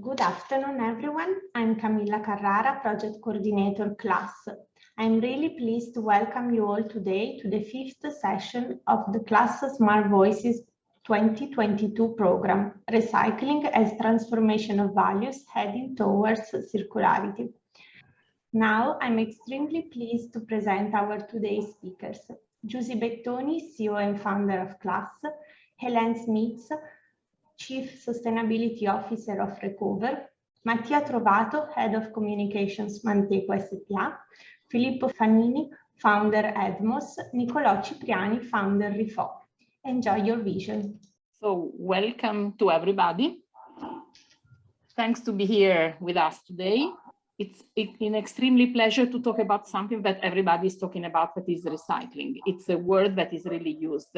Good afternoon, everyone. I'm Camilla Carrara, Project Coordinator C.L.A.S.S. I'm really pleased to welcome you all today to the fifth session of the C.L.A.S.S SmartVoices 2022 program, Recycling as Transformation of Values Heading Towards Circularity. Now, I'm extremely pleased to present our today's speakers. Giusy Bettoni, CEO and founder of C.L.A.S.S, Hélène Smith, Chief Sustainability Officer of Recover, Mattia Trovato, Head of Communications Manteco S.p.A., Filippo Fanini, Founder EDMOS, Nicolò Cipriani, Founder Rifò. Enjoy your vision. So welcome to everybody. Thanks to be here with us today. It's an extremely pleasure to talk about something that everybody is talking about, that is recycling. It's a word that is really used,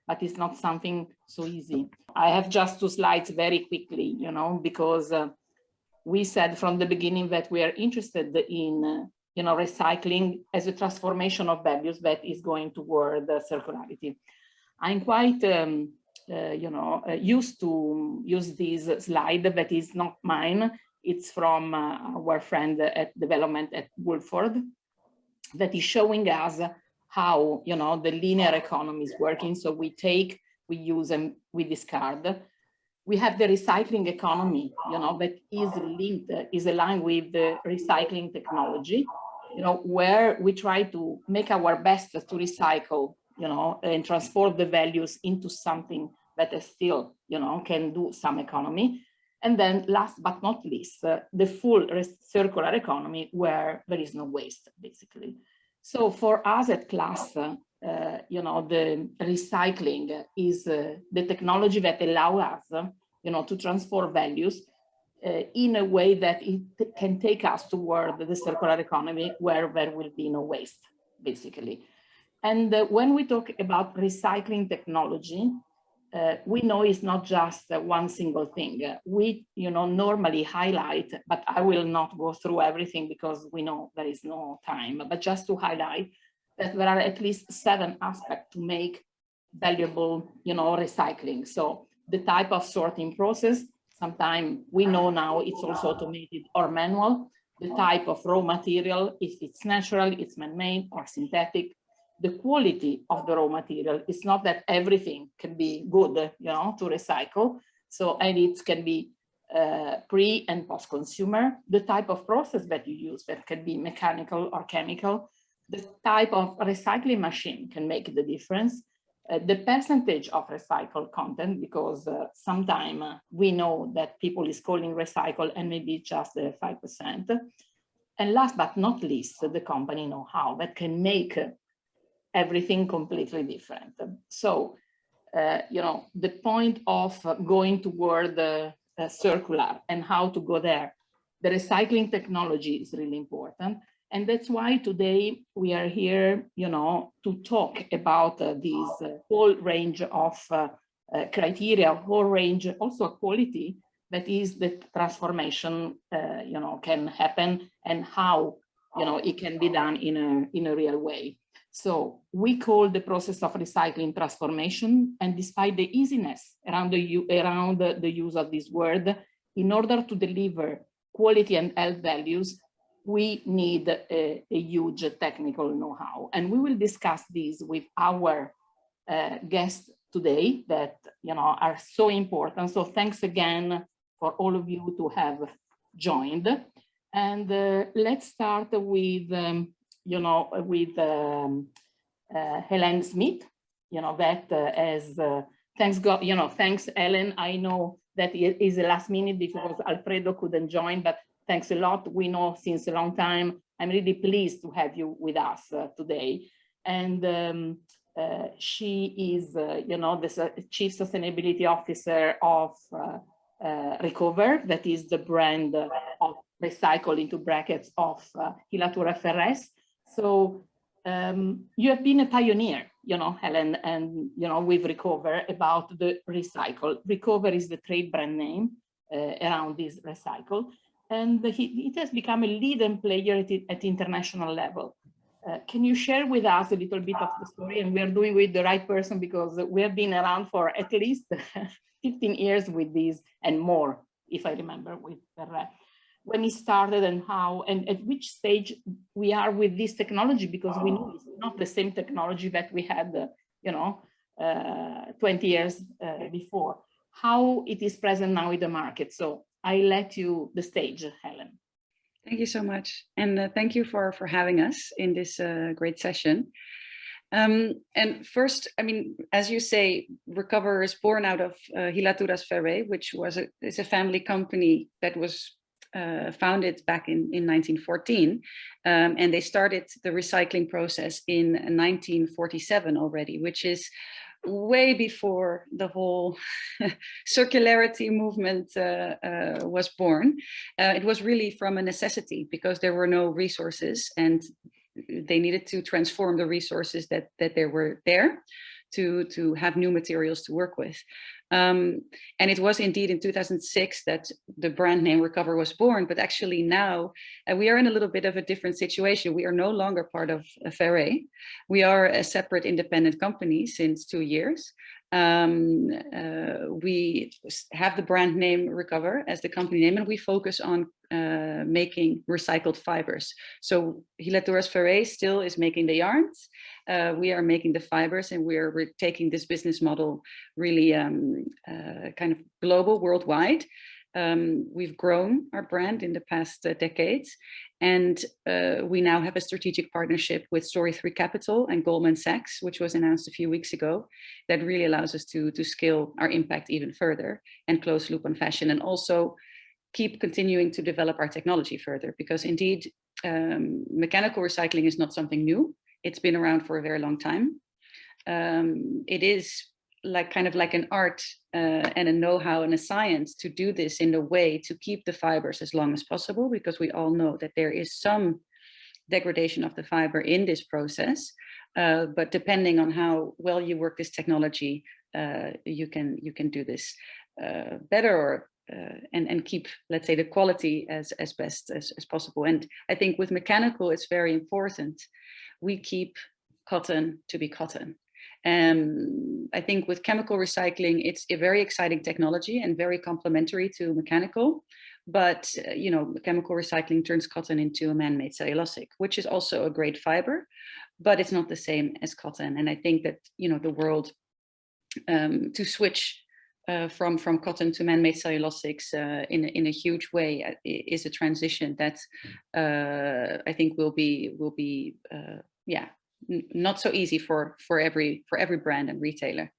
but it's not something so easy. I have just 2 slides very quickly, because we said from the beginning that we are interested in, recycling as a transformation of values that is going toward circularity. I'm quite, used to use this slide that is not mine. It's from our friend at development at Woolford, that is showing us how, the linear economy is working. So we take, we use, and we discard. We have the recycling economy, that is linked, is aligned with the recycling technology, where we try to make our best to recycle, and transport the values into something that is still, can do some economy. And then last but not least, the full circular economy where there is no waste, basically. So for us at C.L.A.S.S, the recycling is the technology that allows us, to transform values in a way that it can take us toward the circular economy where there will be no waste, basically. And when we talk about recycling technology, we know it's not just one single thing. We, normally highlight, but I will not go through everything because we know there is no time, but just to highlight that there are at least 7 aspects to make valuable, recycling. So the type of sorting process, sometimes we know now it's also automated or manual. The type of raw material, if it's natural, it's man-made or synthetic. The quality of the raw material. It's not that everything can be good, to recycle. So, and it can be pre and post-consumer. The type of process that you use, that can be mechanical or chemical. The type of recycling machine can make the difference. The percentage of recycled content, because sometimes we know that people is calling recycle and maybe just 5%. And last but not least, the company know-how that can make everything completely different. So, the point of going toward the circular and how to go there, the recycling technology is really important. And that's why today we are here, to talk about this whole range of criteria, whole range, also quality, that is the transformation, can happen and how, it can be done in a real way. So we call the process of recycling transformation, and despite the easiness around the use of this word, in order to deliver quality and health values, we need a huge technical know-how. And we will discuss this with our guests today that, are so important. So thanks again for all of you to have joined. And let's start with, Hélène Smith, that as, thanks God, thanks Helen. I know that it is a last minute because Alfredo couldn't join, but thanks a lot. We know since a long time. I'm really pleased to have you with us today. And she is, the Chief Sustainability Officer of Recover, that is the brand of recycle into brackets of C.L.A.S.S. So you have been a pioneer, Helen, and, with Recover about the recycle. Recover is the trade brand name around this recycle. And it has become a leading player at international level. Can you share with us a little bit of the story? And we are doing with the right person because we have been around for at least 15 years with this and more if I remember with Perret, when he started and how, and at which stage we are with this technology, because we know it's not the same technology that we had, 20 years before, how it is present now in the market. So I let you the stage, Helen. Thank you so much. And thank you for having us in this great session. And first, I mean, as you say, Recover is born out of C.L.A.S., which is a family company that was founded back in 1914. And they started the recycling process in 1947 already, which is way before the whole circularity movement was born. It was really from a necessity because there were no resources and they needed to transform the resources that they were there to have new materials to work with. And it was indeed in 2006 that the brand name Recover was born, but actually now we are in a little bit of a different situation. We are no longer part of C.L.A.S. We are a separate independent company since 2 years. We have the brand name Recover as the company name, and we focus on making recycled fibers. So C.L.A.S. still is making the yarns. We are making the fibers, and we're taking this business model really kind of global, worldwide. We've grown our brand in the past decades, and we now have a strategic partnership with Story 3 Capital and Goldman Sachs, which was announced a few weeks ago, that really allows us to scale our impact even further and close loop on fashion, and also keep continuing to develop our technology further, because indeed mechanical recycling is not something new. It's been around for a very long time. It is kind of like an art and a know-how and a science to do this in a way to keep the fibers as long as possible, because we all know that there is some degradation of the fiber in this process. But depending on how well you work this technology, you can do this better or and keep, let's say, the quality as best as possible. And I think with mechanical, it's very important. We keep cotton to be cotton. I think with chemical recycling, it's a very exciting technology and very complementary to mechanical. But chemical recycling turns cotton into a man-made cellulosic, which is also a great fiber, but it's not the same as cotton. And I think that the world to switch from cotton to man-made cellulosics in a huge way is a transition that I think will be not so easy for every brand and retailer.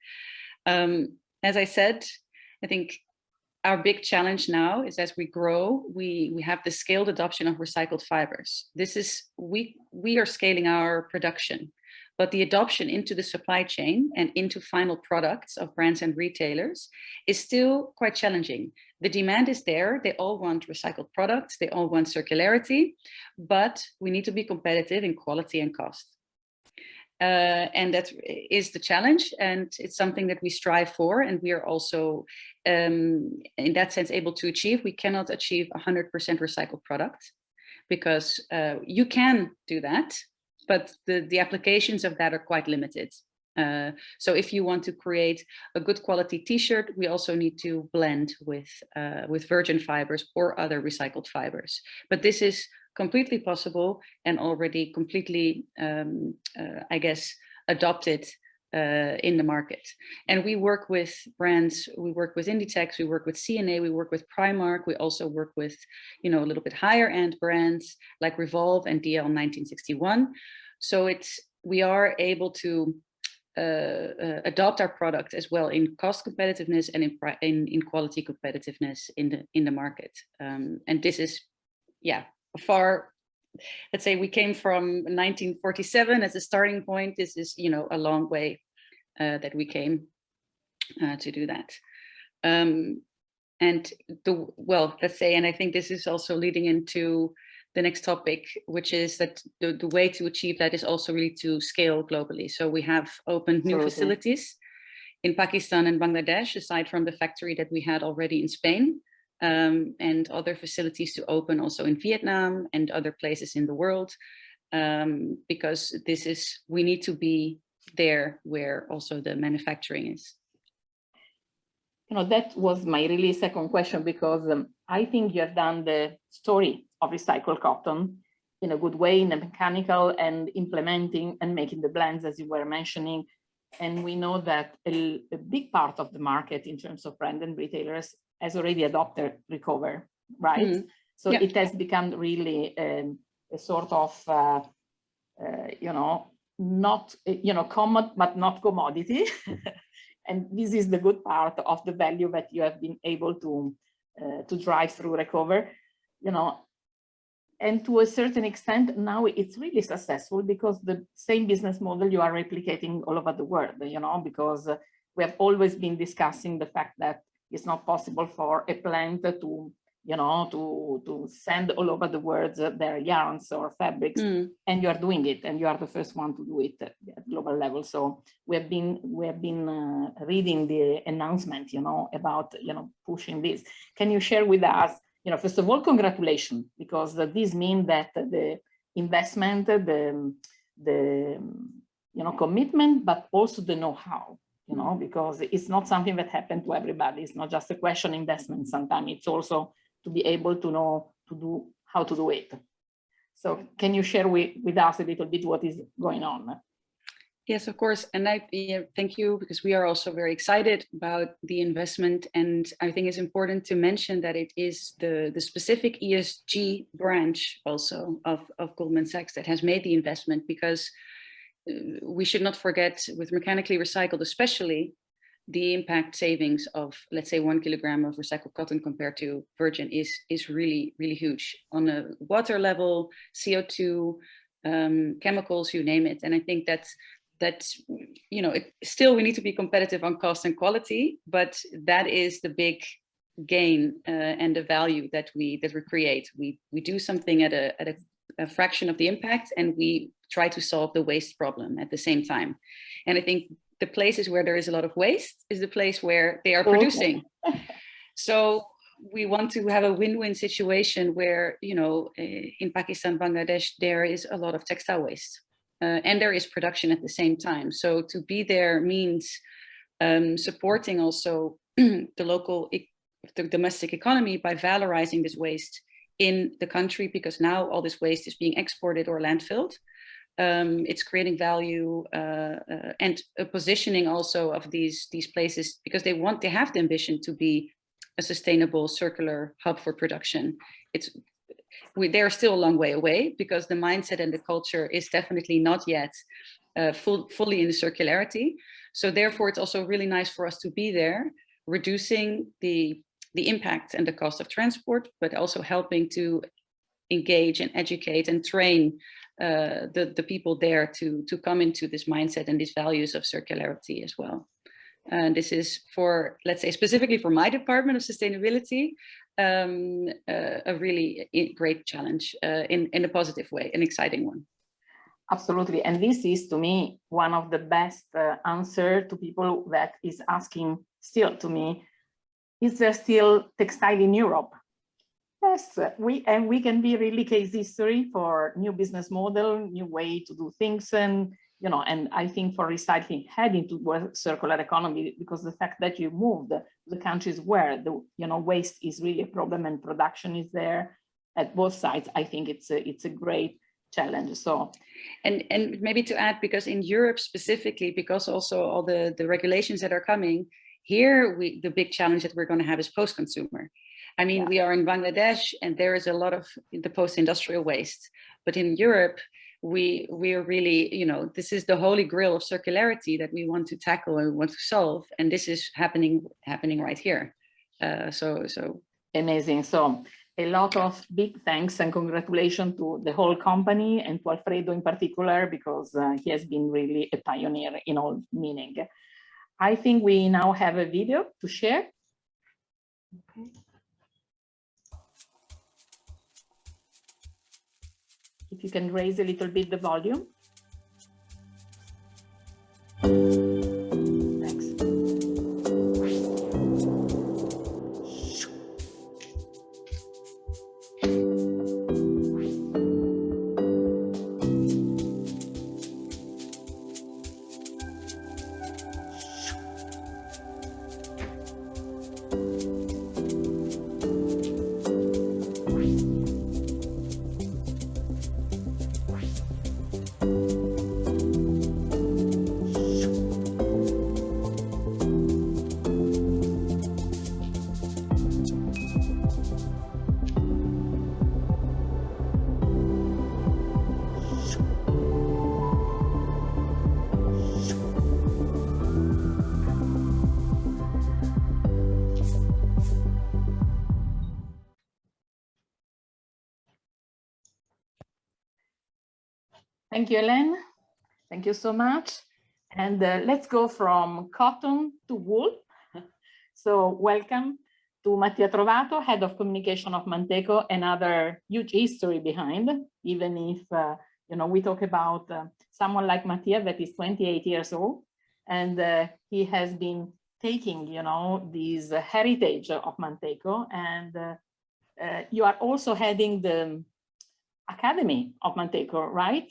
As I said, I think our big challenge now is, as we grow, we have the scaled adoption of recycled fibers. This is we are scaling our production, but the adoption into the supply chain and into final products of brands and retailers is still quite challenging. The demand is there. They all want recycled products. They all want circularity, but we need to be competitive in quality and cost. And that is the challenge, and it's something that we strive for, and we are also in that sense able to achieve. We cannot achieve 100% recycled product, because you can do that, but the applications of that are quite limited. So if you want to create a good quality t-shirt, we also need to blend with virgin fibers or other recycled fibers. But this is completely possible and already completely, I guess, adopted in the market. And we work with brands, we work with Inditex, we work with C&A, we work with Primark, we also work with, a little bit higher end brands like Revolve and DL 1961. So we are able to adopt our product as well in cost competitiveness and in quality competitiveness in the market. And this is, far, let's say we came from 1947 as a starting point. This is, a long way that we came to do that. And let's say, and I think this is also leading into the next topic, which is that the way to achieve that is also really to scale globally. So we have opened new facilities in Pakistan and Bangladesh, aside from the factory that we had already in Spain. And other facilities to open also in Vietnam and other places in the world, because we need to be there where also the manufacturing is. You know, that was my really second question, because I think you have done the story of recycled cotton in a good way, in a mechanical, and implementing and making the blends, as you were mentioning. And we know that a big part of the market in terms of brand and retailers has already adopted Recover, right? Mm-hmm. So yeah, it has become really a sort of, you know, not, you know, common, but not commodity. And this is the good part of the value that you have been able to drive through Recover, you know. And to a certain extent, now it's really successful because the same business model you are replicating all over the world, you know, because we have always been discussing the fact that it's not possible for a plant to, you know, to send all over the world their yarns or fabrics, and you are doing it, and you are the first one to do it at global level. So we have been reading the announcement, you know, about, you know, pushing this. Can you share with us? You know, first of all, congratulations, because this means that the investment, the you know, commitment, but also the know-how, you know, because it's not something that happened to everybody. It's not just a question of investment. Sometimes it's also to be able to know how to do it. So can you share with us a little bit what is going on? Yes, of course. And thank you, because we are also very excited about the investment. And I think it's important to mention that it is the specific ESG branch also of Goldman Sachs that has made the investment, because we should not forget, with mechanically recycled especially, the impact savings of, let's say, 1 kilogram of recycled cotton compared to virgin is really, really huge on a water level, CO2, chemicals, you name it. And I think that's, you know, still we need to be competitive on cost and quality, but that is the big gain and the value that we create. We do something at a fraction of the impact, and we try to solve the waste problem at the same time. And I think the places where there is a lot of waste is the place where they are producing. So we want to have a win-win situation where, you know, in Pakistan, Bangladesh, there is a lot of textile waste. And there is production at the same time. So to be there means supporting also the local, the domestic economy by valorizing this waste in the country, because now all this waste is being exported or landfilled. It's creating value and a positioning also of these places, because they have the ambition to be a sustainable circular hub for production. They're still a long way away, because the mindset and the culture is definitely not yet fully in the circularity. So therefore, it's also really nice for us to be there, reducing the impact and the cost of transport, but also helping to engage and educate and train the people there to come into this mindset and these values of circularity as well. And this is for, let's say, specifically for my department of sustainability, a really great challenge in a positive way, an exciting one. Absolutely. And this is, to me, one of the best answer to people that is asking still to me, is there still textile in Europe? Yes, we can be really case history for new business model, new way to do things. And, you know, and I think for recycling heading to circular economy, because the fact that you moved the countries where the, you know, waste is really a problem and production is there at both sides, I think it's a great challenge. So, and maybe to add, because in Europe specifically, because also all the regulations that are coming here, the big challenge that we're going to have is post-consumer. I mean, yeah, we are in Bangladesh, and there is a lot of the post-industrial waste, but in Europe, we are really, you know, this is the holy grail of circularity that we want to tackle and want to solve, and this is happening right here. So amazing. So a lot of big thanks and congratulations to the whole company, and to Alfredo in particular, because he has been really a pioneer in all meaning. I think we now have a video to share. Okay. If you can raise a little bit the volume. Thanks. Thank you, Hélène. Thank you so much. And let's go from cotton to wool. So welcome to Mattia Trovato, Head of Communication of Manteco, another huge history behind, even if, you know, we talk about someone like Mattia that is 28 years old, and he has been taking, you know, this heritage of Manteco, and you are also heading the Academy of Manteco, right,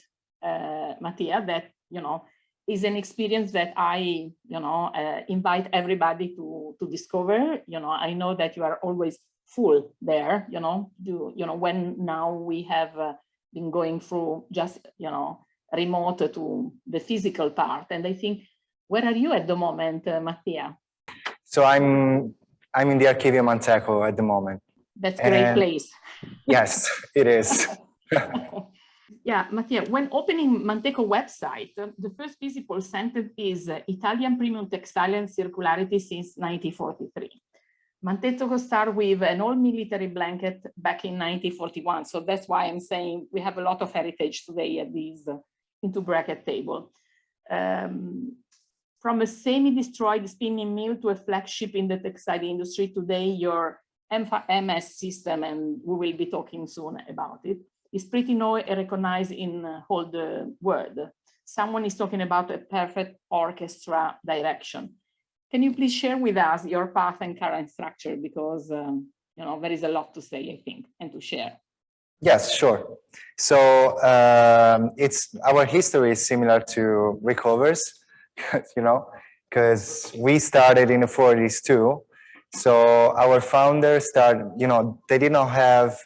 Mattia? That, you know, is an experience that I, you know, invite everybody to discover. You know, I know that you are always full there, you know, when now we have been going through just, you know, remote to the physical part. And I think, where are you at the moment, Mattia? So I'm in the Archivio Manteco at the moment. That's a great place. Yes, it is. Yeah, Mattia, when opening Manteco website, the first visible sentence is Italian premium textile and circularity since 1943. Manteco started with an all military blanket back in 1941. So that's why I'm saying we have a lot of heritage today at these into bracket table. From a semi-destroyed spinning mill to a flagship in the textile industry, today your MS system, and we will be talking soon about it, is pretty known and recognized in whole the world. Someone is talking about a perfect orchestra direction. Can you please share with us your path and current structure? Because you know, there is a lot to say, I think, and to share. Yes, sure. So it's our history is similar to Recover's, you know, because we started in the 40s too. So our founders started, you know, they did not have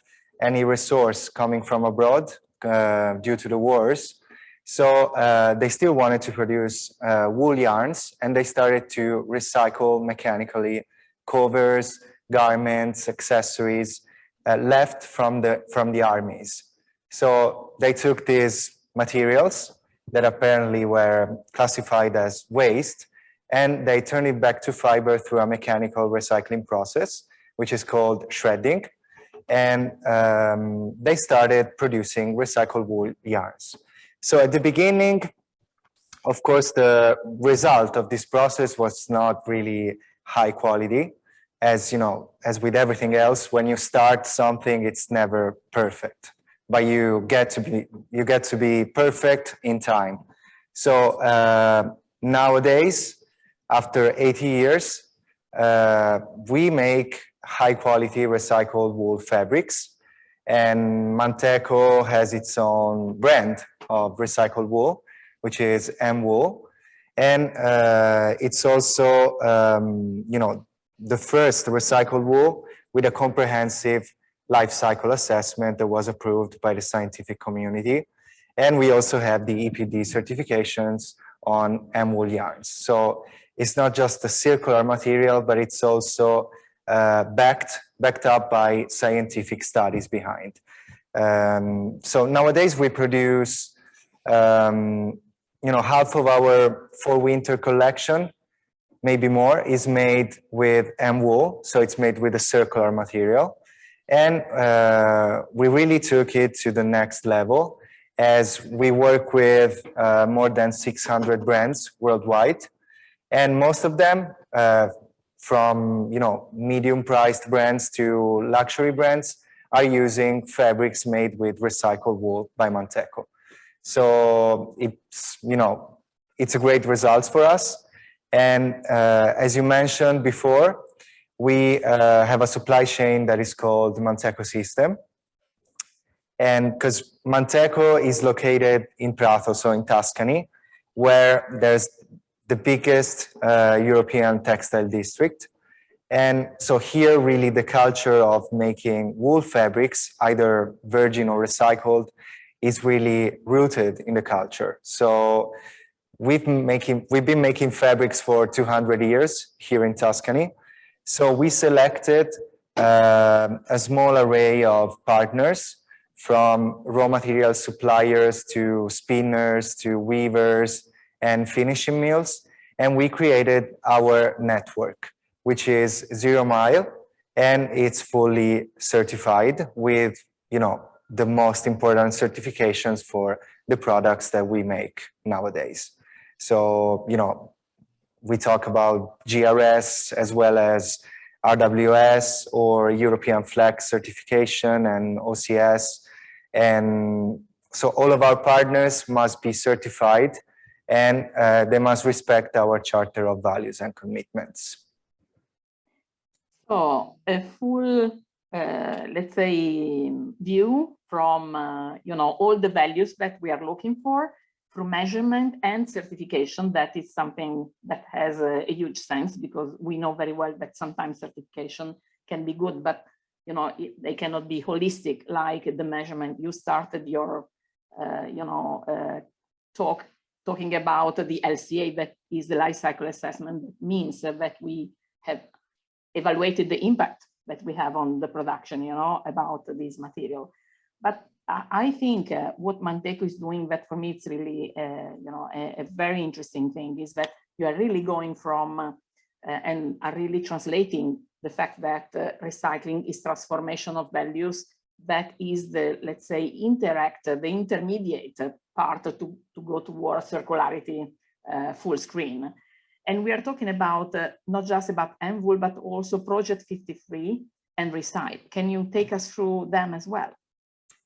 any resource coming from abroad due to the wars. So they still wanted to produce wool yarns, and they started to recycle mechanically covers, garments, accessories left from the armies. So they took these materials that apparently were classified as waste, and they turned it back to fiber through a mechanical recycling process, which is called shredding. And they started producing recycled wool yarns. So at the beginning, of course, the result of this process was not really high quality. As you know, as with everything else, when you start something, it's never perfect, but you get to be perfect in time. So nowadays, after 80 years, we make high quality recycled wool fabrics, and Manteco has its own brand of recycled wool, which is M-Wool, and it's also you know, the first recycled wool with a comprehensive life cycle assessment that was approved by the scientific community. And we also have the EPD certifications on M-Wool yarns. So it's not just a circular material, but it's also backed up by scientific studies behind. So nowadays we produce, you know, half of our fall-winter collection, maybe more, is made with M-Wool. So it's made with a circular material. And we really took it to the next level, as we work with more than 600 brands worldwide. And most of them, from, you know, medium-priced brands to luxury brands, are using fabrics made with recycled wool by Manteco. So it's, you know, it's a great result for us. And as you mentioned before, we have a supply chain that is called the Manteco system. And because Manteco is located in Prato, so in Tuscany, where there's the biggest European textile district. And so here really the culture of making wool fabrics, either virgin or recycled, is really rooted in the culture. So we've been making fabrics for 200 years here in Tuscany. So we selected a small array of partners, from raw material suppliers to spinners to weavers and finishing mills. And we created our network, which is 0 mile, and it's fully certified with, you know, the most important certifications for the products that we make nowadays. So, you know, we talk about GRS as well as RWS or European FLEX certification and OCS. And so all of our partners must be certified, and they must respect our Charter of Values and Commitments. So a full, let's say, view from, you know, all the values that we are looking for through measurement and certification. That is something that has a huge sense, because we know very well that sometimes certification can be good, but, you know, they cannot be holistic like the measurement. You started your, you know, talking about the LCA, that is the life cycle assessment. That means that we have evaluated the impact that we have on the production, you know, about this material. But I think what Manteco is doing, that for me it's really, you know, a very interesting thing, is that you are really going from and are really translating the fact that recycling is transformation of values. That is the, let's say, the intermediate part to go towards circularity full screen. And we are talking about not just about ENVOL, but also Project 53 and Recite. Can you take us through them as well?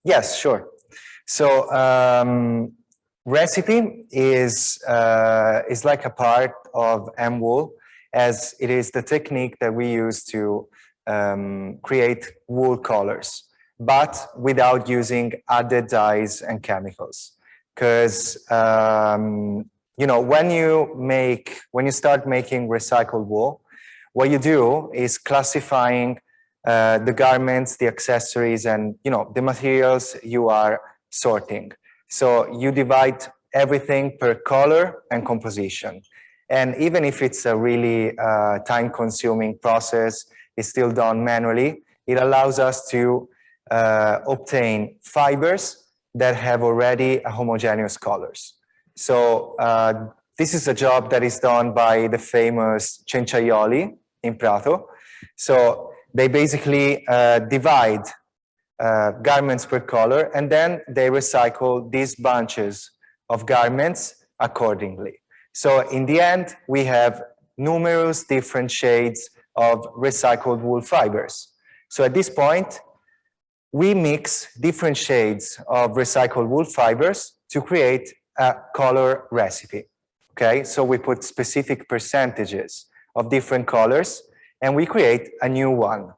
Yes, sure. So recipe is like a part of ENVOL, as it is the technique that we use to create wool colors, but without using added dyes and chemicals. Because you know, when you start making recycled wool, what you do is classifying the garments, the accessories, and, you know, the materials you are sorting. So you divide everything per color and composition. And even if it's a really time-consuming process, it's still done manually, it allows us to obtain fibers that have already a homogeneous colors. So this is a job that is done by the famous Cenciaioli in Prato. So they basically divide garments per color, and then they recycle these bunches of garments accordingly. So in the end, we have numerous different shades of recycled wool fibers. So at this point, we mix different shades of recycled wool fibers to create a color recipe. Okay, so we put specific percentages of different colors and we create a new one.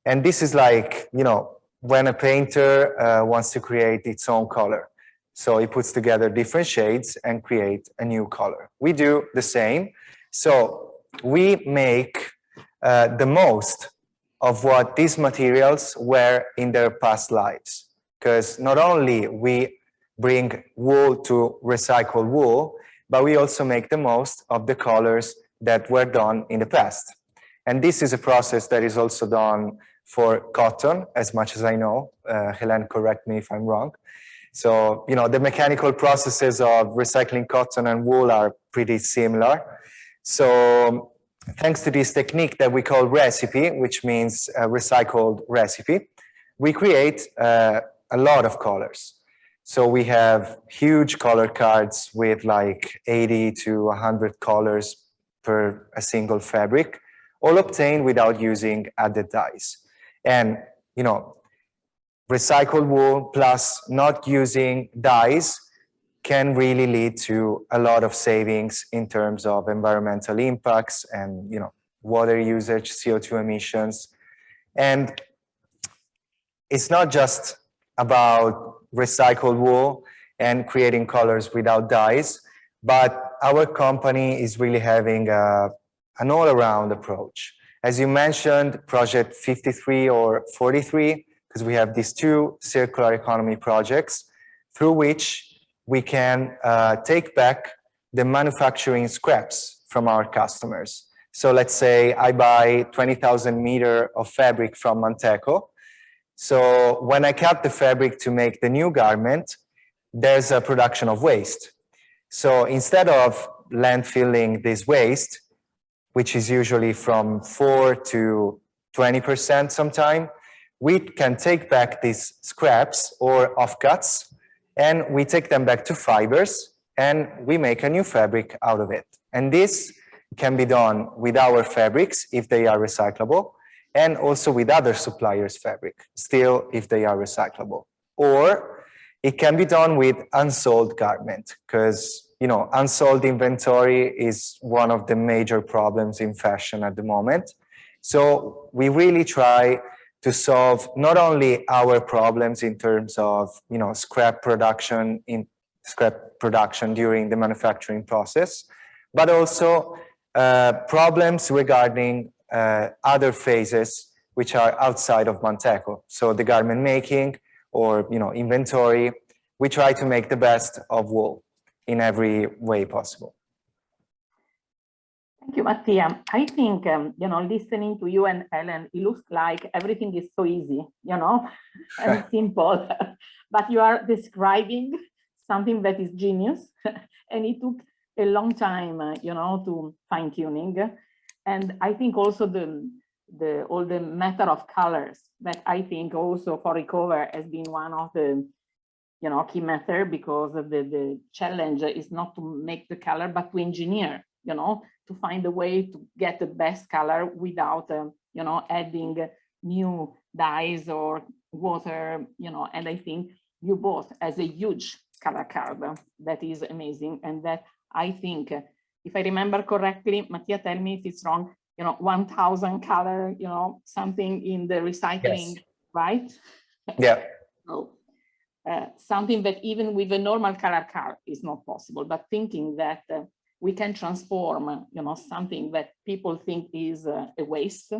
And this is like, you know, when a painter wants to create its own color. So he puts together different shades and create a new color. We do the same. So we make the most of what these materials were in their past lives. Because not only we bring wool to recycle wool, but we also make the most of the colors that were done in the past. And this is a process that is also done for cotton, as much as I know. Helen, correct me if I'm wrong. So, you know, the mechanical processes of recycling cotton and wool are pretty similar. So thanks to this technique that we call recipe, which means recycled recipe, we create a lot of colors. So we have huge color cards with like 80 to 100 colors per a single fabric, all obtained without using added dyes. And, you know, recycled wool plus not using dyes can really lead to a lot of savings in terms of environmental impacts and, you know, water usage, CO2 emissions. And it's not just about recycled wool and creating colors without dyes, but our company is really having an all-around approach. As you mentioned, Project 53 or 43, because we have these two circular economy projects through which we can take back the manufacturing scraps from our customers. So let's say I buy 20,000 meters of fabric from Manteco. So when I cut the fabric to make the new garment, there's a production of waste. So instead of landfilling this waste, which is usually from 4 to 20% sometimes, we can take back these scraps or offcuts, and we take them back to fibers, and we make a new fabric out of it. And this can be done with our fabrics if they are recyclable, and also with other suppliers' fabric, still if they are recyclable. Or it can be done with unsold garment, because unsold inventory is one of the major problems in fashion at the moment. So we really try to solve not only our problems in terms of scrap production during the manufacturing process, but also problems regarding other phases which are outside of Manteco. So the garment making or inventory, we try to make the best of wool in every way possible. Thank you, Mattia. I think, listening to you and Ellen, it looks like everything is so easy, and simple, but you are describing something that is genius, and it took a long time, to fine tuning. And I think also all the matter of colors that I think also for Recover has been one of the key method, because of the challenge is not to make the color, but to engineer, to find a way to get the best color without, adding new dyes or water, and I think you both has a huge color card that is amazing. And that I think, if I remember correctly, Mattia, tell me if it's wrong, 1,000 color, something in the recycling, yes. Right? Yeah. So, something that even with a normal color card is not possible, but thinking that we can transform, something that people think is a waste,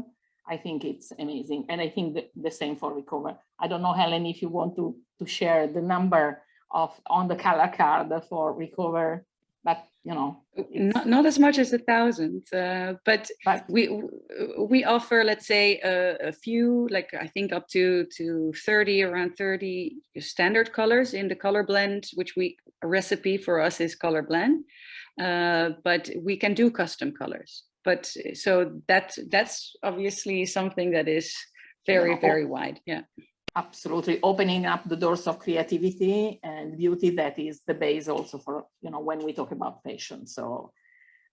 I think it's amazing. And I think the same for Recover. I don't know, Helen, if you want to share the number on the color card for Recover, but not as much as 1,000, but we offer, let's say, a few, like I think up to 30, around 30 standard colors in the color blend, which a recipe for us is color blend, but we can do custom colors. But so that's obviously something that is very, very wide. Yeah. Absolutely, opening up the doors of creativity and beauty, that is the base also for, when we talk about fashion. So,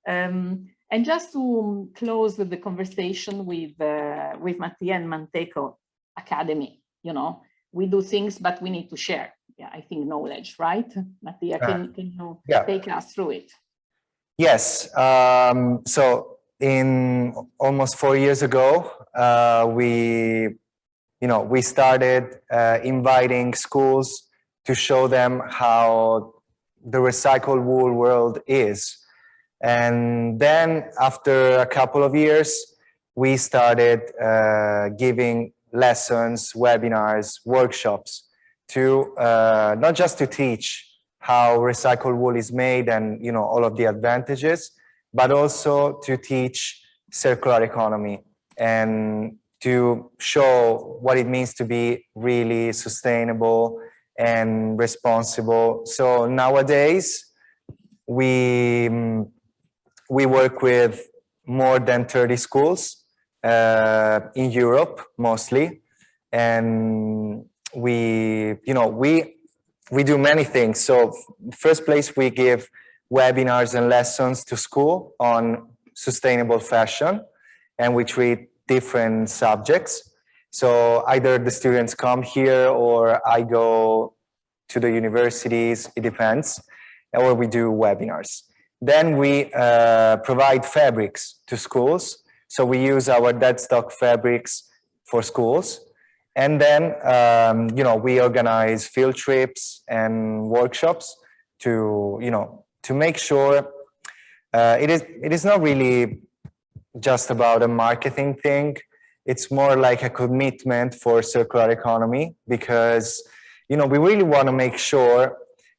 and just to close the conversation with Mattia and Manteco Academy, we do things, but we need to share. Yeah, I think knowledge, right? Mattia, can you take us through it? Yes. So in almost 4 years ago, we started inviting schools to show them how the recycled wool world is. And then after a couple of years, we started giving lessons, webinars, workshops to not just to teach how recycled wool is made and all of the advantages, but also to teach circular economy and to show what it means to be really sustainable and responsible. So nowadays, we work with more than 30 schools in Europe, mostly. And we do many things. So first place, we give webinars and lessons to school on sustainable fashion, and we treat different subjects. So either the students come here or I go to the universities, it depends, or we do webinars. Then we provide fabrics to schools. So we use our dead stock fabrics for schools. And then, we organize field trips and workshops to make sure it is not really just about a marketing thing. It's more like a commitment for circular economy, because we really want to make sure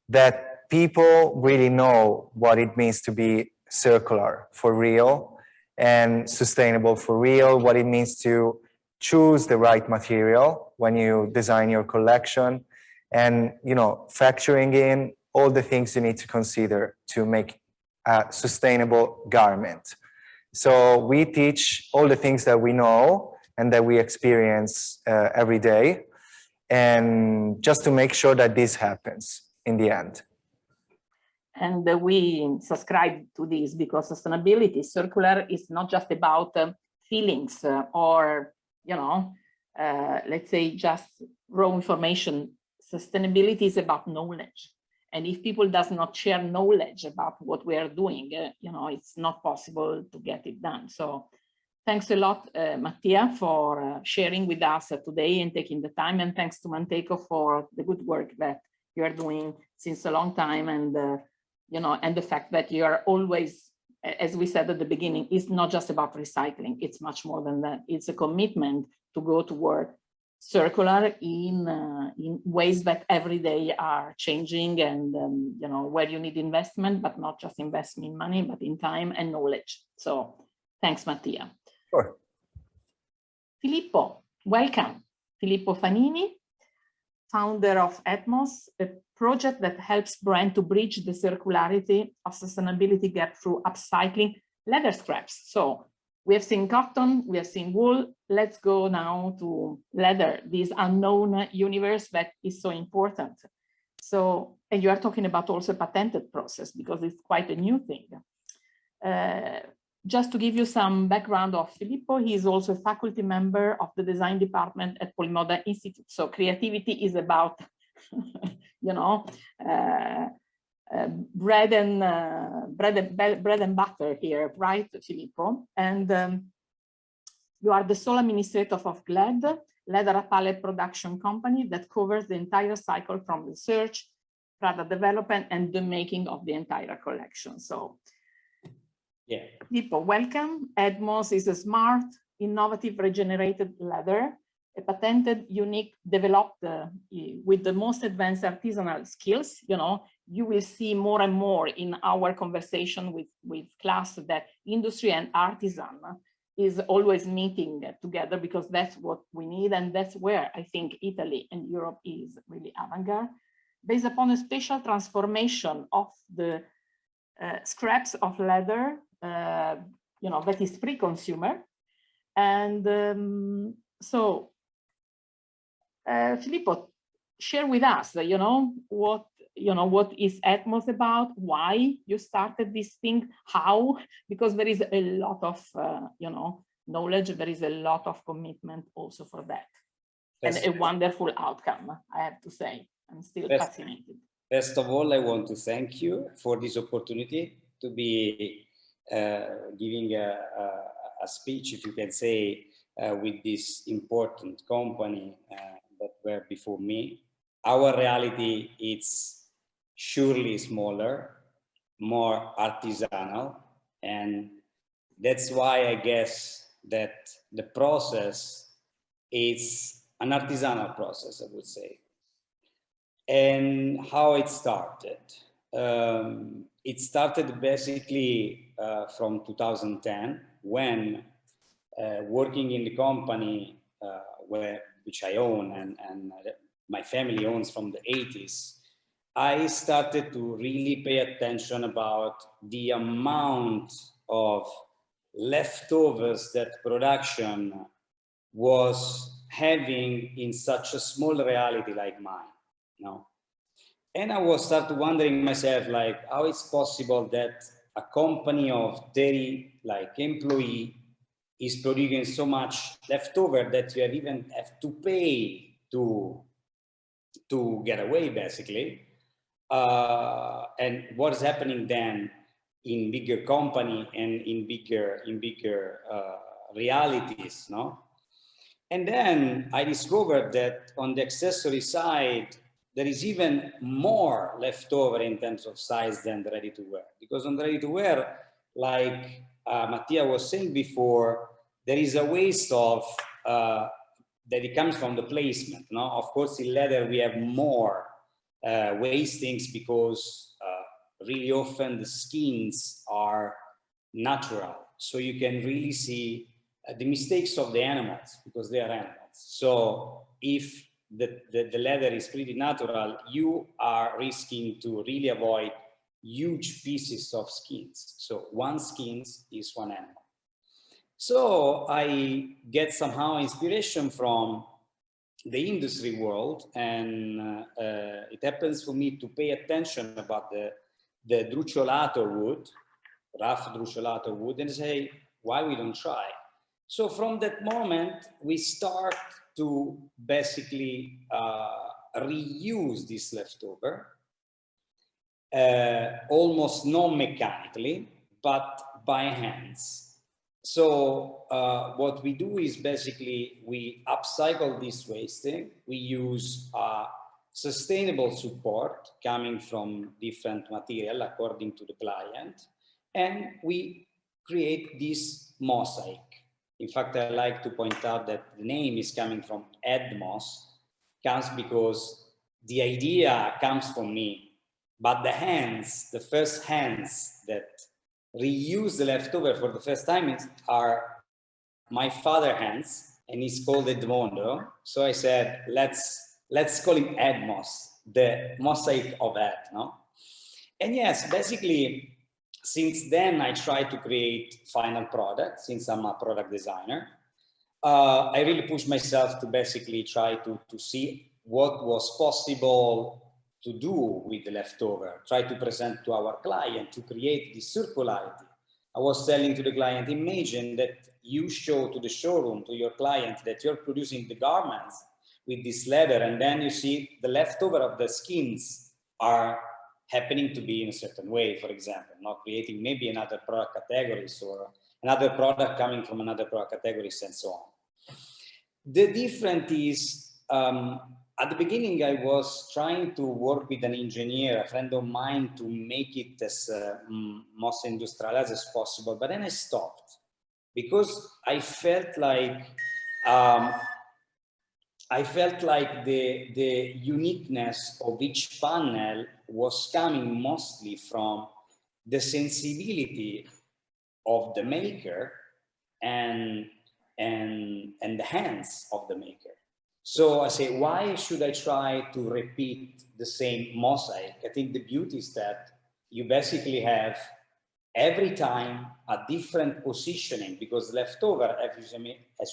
that people really know what it means to be circular for real and sustainable for real, what it means to choose the right material when you design your collection, and factoring in all the things you need to consider to make a sustainable garment. So we teach all the things that we know, and that we experience every day, and just to make sure that this happens in the end. And we subscribe to this because sustainability, circular, is not just about feelings or, you know, let's say just raw information. Sustainability is about knowledge. And if people does not share knowledge about what we are doing, you know, it's not possible to get it done. So thanks a lot, Mattia, for sharing with us today and taking the time. And thanks to Manteco for the good work that you are doing since a long time. And, you know, and the fact that you are always, as we said at the beginning, it's not just about recycling. It's much more than that. It's a commitment to go toward circular in ways that every day are changing, and you know, where you need investment, but not just investment money, but in time and knowledge. So thanks, Mattia. Sure. Filippo, welcome. Filippo Fanini, founder of EDMOS, a project that helps brands to bridge the circularity of sustainability gap through upcycling leather scraps. So we have seen cotton, we have seen wool. Let's go now to leather, this unknown universe that is so important. So, and you are talking about also a patented process because it's quite a new thing. Just to give you some background of Filippo, he is also a faculty member of the design department at Polimoda Institute. So creativity is about, you know, bread and butter here, right, Filippo? And you are the sole administrator of GLAD, leather apparel production company that covers the entire cycle from research, product development, and the making of the entire collection. So, yeah, Filippo, welcome. EDMOS is a smart, innovative, regenerated leather, a patented, unique, developed with the most advanced artisanal skills. You know, you will see more and more in our conversation with class that industry and artisan is always meeting together, because that's what we need. And that's where I think Italy and Europe is really avant-garde, based upon a special transformation of the scraps of leather, you know, that is pre-consumer. And so, Filippo, share with us, you know, what is EDMOS about, why you started this thing, how, because there is a lot of, you know, knowledge, there is a lot of commitment also for that. That's and a wonderful outcome, I have to say. I'm still fascinated. First of all, I want to thank you for this opportunity to be giving a speech, if you can say, with this important company that were before me. Our reality is surely smaller, more artisanal, and that's why I guess that the process is an artisanal process, I would say. And how it started? It started basically from 2010, when working in the company which I own and my family owns from the 80s, I started to really pay attention about the amount of leftovers that production was having in such a small reality like mine, you know? And I was start wondering myself, like, how it's possible that a company of 30 employee is producing so much leftover that you even have to pay to get away, basically. And what's happening then in bigger company and in bigger realities, no? And then I discovered that on the accessory side, there is even more leftover in terms of size than the ready-to-wear. Because on the ready-to-wear, like Mattia was saying before, there is a waste of that it comes from the placement. No? Of course, in leather, we have more wastings because really often the skins are natural. So you can really see the mistakes of the animals because they are animals. So if the leather is pretty natural, you are risking to really avoid huge pieces of skins. So one skin is one animal. So I get somehow inspiration from the industry world, and it happens for me to pay attention about the druciolato wood, rough druciolato wood, and say, why we don't try? So from that moment, we start to basically reuse this leftover, almost non-mechanically, but by hands. So what we do is basically we upcycle this wasting. We use sustainable support coming from different material according to the client, and we create this mosaic. In fact, I like to point out that the name is coming from EDMOS, comes because the idea comes from me, but the hands, the first hands that reuse the leftover for the first time are my father's hands, and he's called Edmondo. So I said, let's call him EDMOS, the mosaic of Ed, no? And yes, basically, since then I try to create final products, since I'm a product designer. I really pushed myself to basically try to see what was possible to do with the leftover, try to present to our client to create this circularity. I was telling to the client, imagine that you show to the showroom, to your client, that you're producing the garments with this leather, and then you see the leftover of the skins are happening to be in a certain way, for example, not creating maybe another product categories or another product coming from another product categories and so on. The difference is, at the beginning, I was trying to work with an engineer, a friend of mine, to make it as most industrialized as possible. But then I stopped because I felt like the uniqueness of each panel was coming mostly from the sensibility of the maker and the hands of the maker. So I say, why should I try to repeat the same mosaic? I think the beauty is that you basically have every time a different positioning, because leftover, as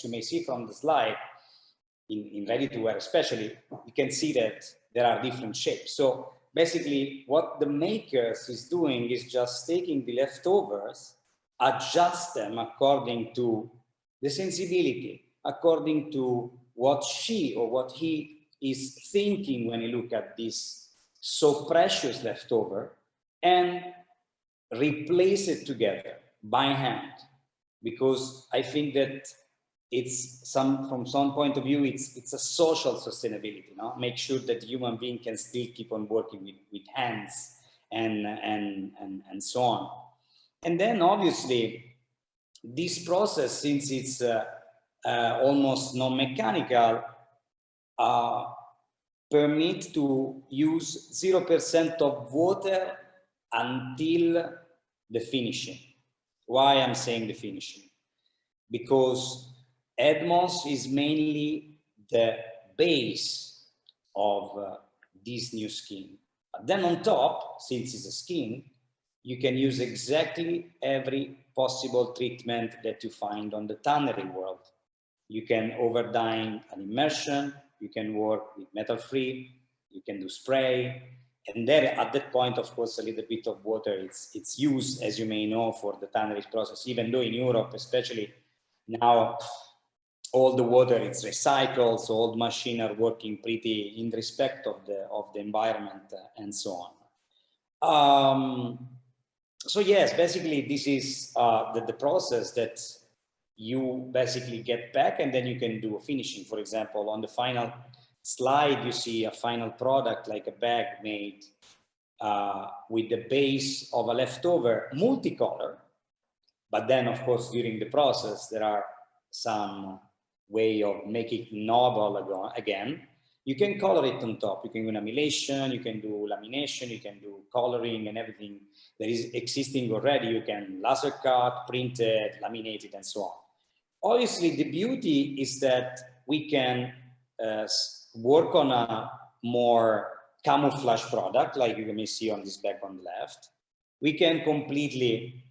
you may see from the slide, in ready-to-wear especially, you can see that there are different shapes. So basically what the makers is doing is just taking the leftovers, adjust them according to the sensibility, according to what she or what he is thinking when he look at this so precious leftover, and replace it together by hand. Because I think that it's from some point of view, it's a social sustainability, no? Make sure that the human being can still keep on working with hands and so on. And then obviously this process, since it's almost non-mechanical, permit to use 0% of water until the finishing. Why I'm saying the finishing? Because EDMOS is mainly the base of this new skin. But then on top, since it's a skin, you can use exactly every possible treatment that you find on the tannery world. You can overdye an immersion, you can work with metal-free, you can do spray, and there at that point, of course, a little bit of water, it's used, as you may know, for the tannery process, even though in Europe, especially now, all the water is recycled, so all the machines are working pretty in respect of the environment and so on. So yes, basically this is the process that you basically get back, and then you can do a finishing. For example, on the final slide, you see a final product like a bag made with the base of a leftover multicolor. But then, of course, during the process, there are some way of making it novel again. You can color it on top. You can do annihilation, you can do lamination, you can do coloring and everything that is existing already. You can laser cut, print it, laminate it, and so on. Obviously, the beauty is that we can work on a more camouflage product, like you may see on this bag on the left. We can completely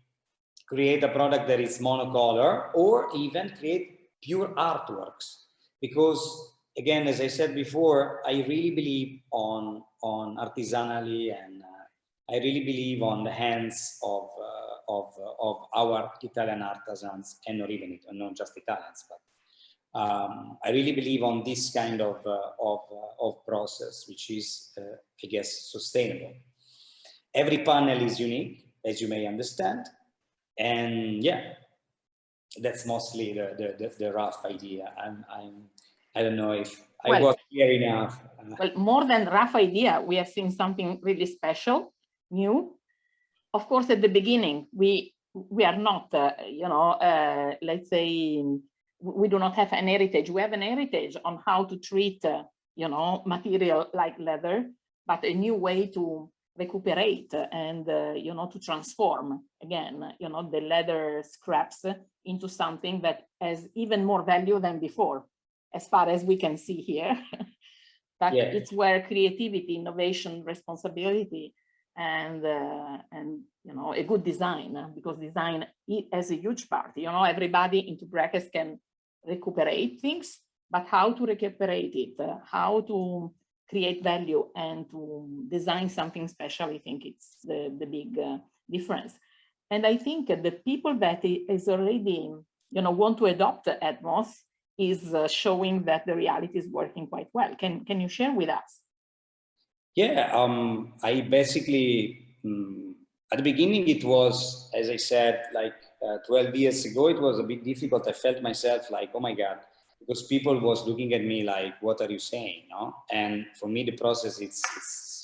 create a product that is monocolor, or even create pure artworks. Because again, as I said before, I really believe on artisanally, and I really believe on the hands of our Italian artisans, and not just Italians, but I really believe on this kind of process, which is, I guess, sustainable. Every panel is unique, as you may understand, and yeah, that's mostly the rough idea. I don't know if I was clear enough. Well, more than rough idea, we have seen something really special, new. Of course, at the beginning, we are not, let's say, we do not have an heritage. We have an heritage on how to treat, material like leather, but a new way to recuperate and, to transform, again, the leather scraps into something that has even more value than before, as far as we can see here. But yeah, it's where creativity, innovation, responsibility, and a good design, because design has a huge part. Everybody into brackets can recuperate things, but how to recuperate it, how to create value and to design something special, I think it's the big difference. And I think the people that is already, want to adopt EDMOS is showing that the reality is working quite well. Can you share with us? Yeah, I basically, at the beginning, it was, as I said, like 12 years ago, it was a bit difficult. I felt myself like, oh my God, because people was looking at me like, what are you saying? No? And for me, the process, it's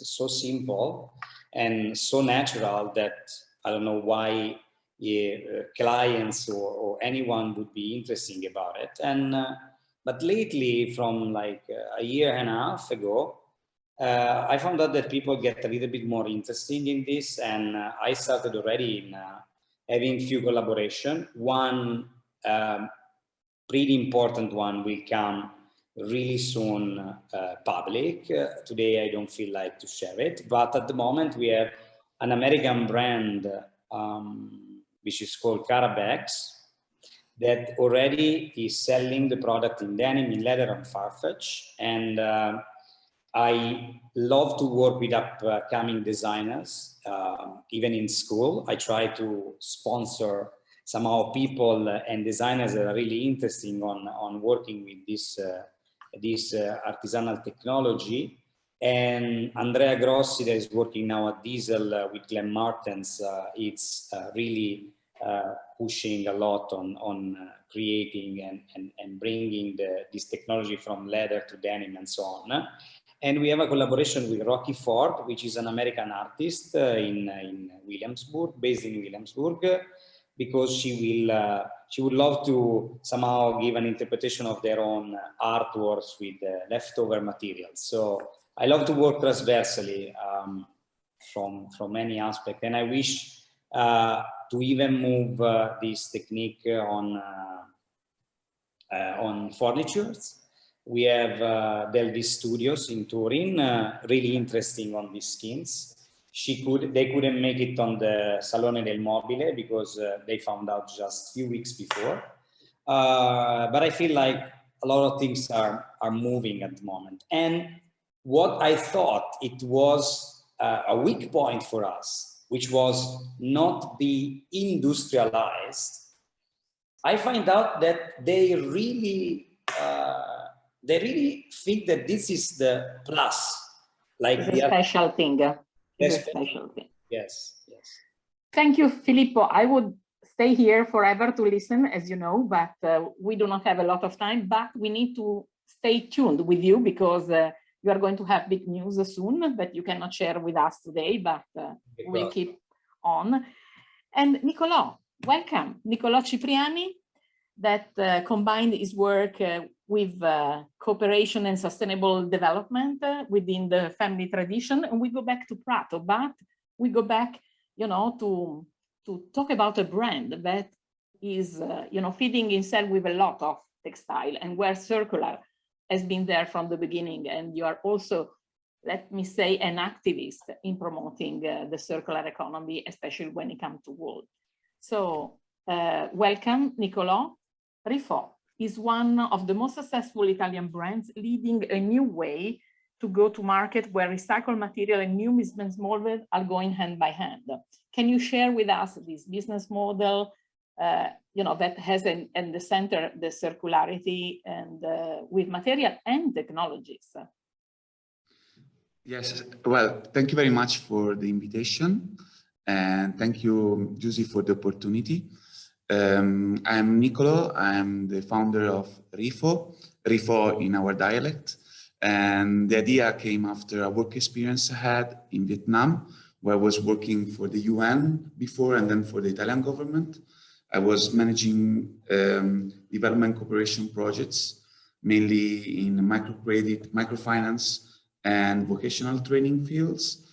so simple and so natural that I don't know why clients or anyone would be interested about it. And but lately, from like a year and a half ago, I found out that people get a little bit more interested in this, and I started already in having few collaboration. One pretty important one will come really soon public. Today I don't feel like to share it, but at the moment we have an American brand which is called C.L.A.S.S, that already is selling the product in denim, in leather, and Farfetch. And I love to work with upcoming designers, even in school. I try to sponsor somehow people and designers that are really interesting on working with this artisanal technology. And Andrea Grossi, that is working now at Diesel with Glenn Martens, it's really pushing a lot on creating and bringing this technology from leather to denim and so on. And we have a collaboration with Rocky Ford, which is an American artist in Williamsburg, based in Williamsburg, because she would love to somehow give an interpretation of their own artworks with leftover materials. So I love to work transversely from many aspects, and I wish to even move this technique on furnitures. We have Delvi Studios in Turin, really interesting on these skins. They couldn't make it on the Salone del Mobile because they found out just a few weeks before. But I feel like a lot of things are moving at the moment. And what I thought it was a weak point for us, which was not be industrialized, I find out that they really think that this is the plus. Like it's a special thing. It's a special thing. Yes, yes. Thank you, Filippo. I would stay here forever to listen, as you know, but we do not have a lot of time, but we need to stay tuned with you because you are going to have big news soon that you cannot share with us today, but we'll keep on. And Nicolò, welcome. Nicolò Cipriani, that combined his work with cooperation and sustainable development within the family tradition. And we go back to Prato, but we go back, to talk about a brand that is, feeding itself with a lot of textile, and where circular has been there from the beginning. And you are also, let me say, an activist in promoting the circular economy, especially when it comes to wool. So welcome, Nicolò. Rifò is one of the most successful Italian brands, leading a new way to go to market where recycled material and new business models are going hand by hand. Can you share with us this business model, that has in the center the circularity and with material and technologies? Yes, well, thank you very much for the invitation, and thank you, Giusy, for the opportunity. I'm Nicolo. I'm the founder of Rifò in our dialect. And the idea came after a work experience I had in Vietnam, where I was working for the UN before and then for the Italian government. I was managing development cooperation projects, mainly in microcredit, microfinance, and vocational training fields.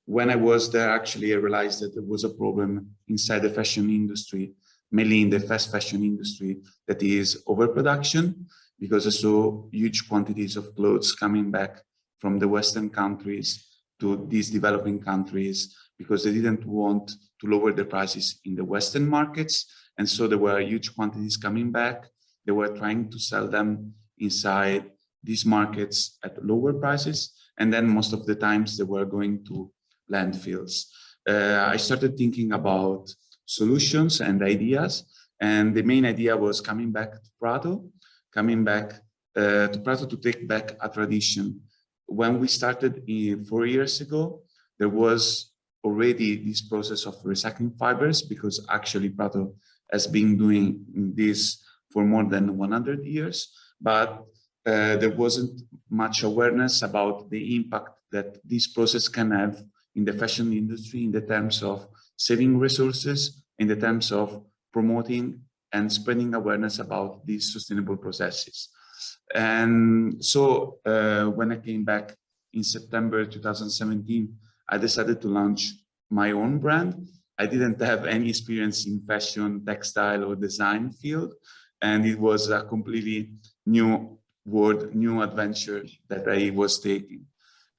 When I was there, actually, I realized that there was a problem inside the fashion industry, mainly in the fast fashion industry, that is overproduction, because I saw huge quantities of clothes coming back from the Western countries to these developing countries, because they didn't want to lower the prices in the Western markets. And so there were huge quantities coming back. They were trying to sell them inside these markets at lower prices. And then most of the times they were going to landfills. I started thinking about solutions and ideas. And the main idea was coming back to Prato to take back a tradition. When we started 4 years ago, there was already this process of recycling fibers, because actually Prato has been doing this for more than 100 years, but there wasn't much awareness about the impact that this process can have in the fashion industry, in the terms of saving resources, in the terms of promoting and spreading awareness about these sustainable processes. And so when I came back in September 2017, I decided to launch my own brand. I didn't have any experience in fashion, textile, or design field, and it was a completely new world, new adventure that I was taking.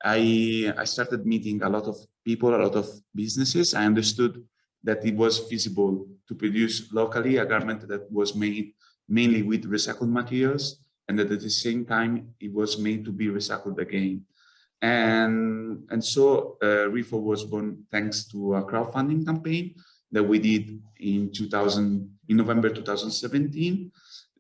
I started meeting a lot of people, a lot of businesses. I understood that it was feasible to produce locally a garment that was made mainly with recycled materials, and that at the same time it was made to be recycled again. And so Rifò was born thanks to a crowdfunding campaign that we did in November 2017.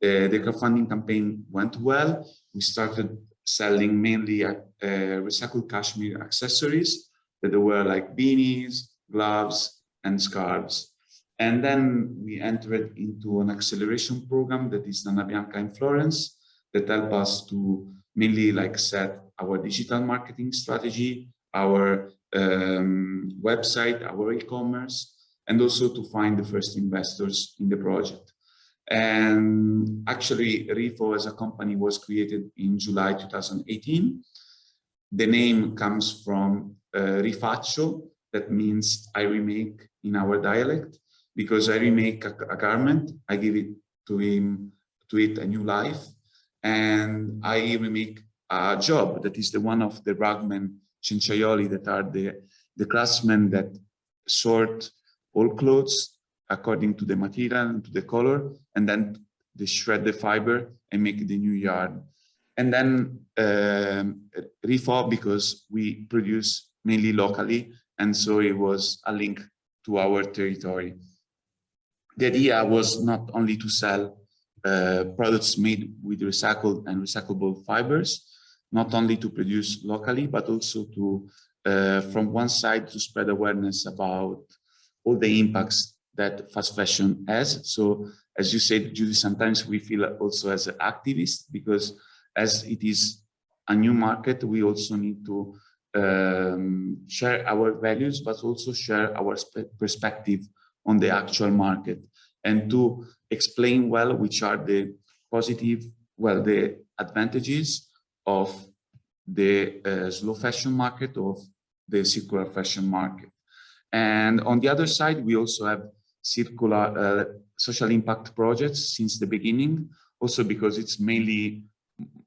The crowdfunding campaign went well. We started selling mainly recycled cashmere accessories that were like beanies, gloves, and scarves. And then we entered into an acceleration program that is Nana Bianca in Florence, that helped us to mainly set our digital marketing strategy, our website, our e-commerce, and also to find the first investors in the project. And actually, Rifò as a company was created in July 2018. The name comes from rifaccio, that means I remake in our dialect, because I remake a garment, I give it to it a new life, and I remake a job that is the one of the ragmen cinciaioli, that are the craftsmen that sort all clothes according to the material and to the color, and then they shred the fiber and make the new yarn. And then Rifò, because we produce mainly locally, and so it was a link to our territory. The idea was not only to sell products made with recycled and recyclable fibers, not only to produce locally, but also to, from one side, to spread awareness about all the impacts that fast fashion has. So, as you said, Judy, sometimes we feel also as an activist, because as it is a new market, we also need to share our values, but also share our perspective on the actual market, and to explain well which are the positive, the advantages of the slow fashion market, of the circular fashion market. And on the other side, we also have circular social impact projects since the beginning, also because it's mainly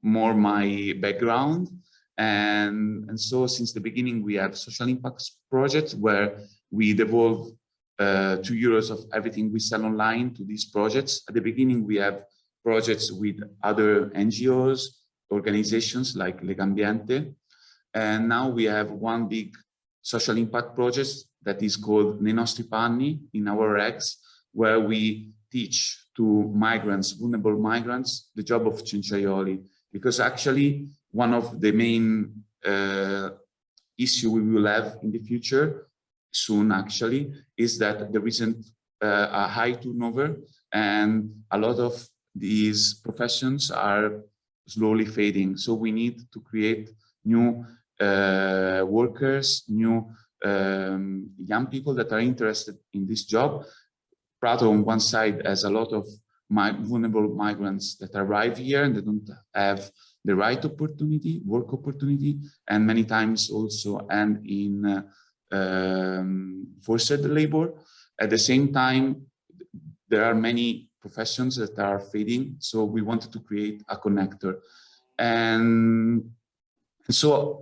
more my background. And so since the beginning, we have social impact projects where we devolve €2 of everything we sell online to these projects. At the beginning, we have projects with other NGOs, organizations like Legambiente. And now we have one big social impact project that is called Nei nostri panni, in our rags, where we teach to migrants, vulnerable migrants, the job of cenciaioli. Because actually, one of the main issue we will have in the future, soon actually, is that there isn't a high turnover, and a lot of these professions are slowly fading. So we need to create new workers, new young people that are interested in this job. Prato on one side has a lot of vulnerable migrants that arrive here and they don't have the right opportunity, work opportunity, and many times also end in forced labor. At the same time, there are many professions that are fading, so we wanted to create a connector. And so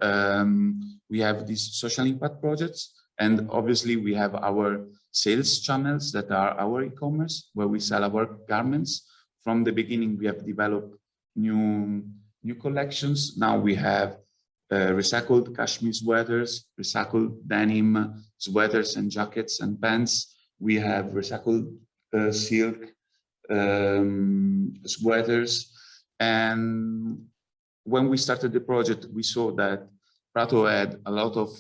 we have these social impact projects, and obviously we have our sales channels that are our e-commerce, where we sell our garments. From the beginning, we have developed new collections. Now we have recycled cashmere sweaters, recycled denim sweaters and jackets and pants. We have recycled silk sweaters. And when we started the project, we saw that Prato had a lot of,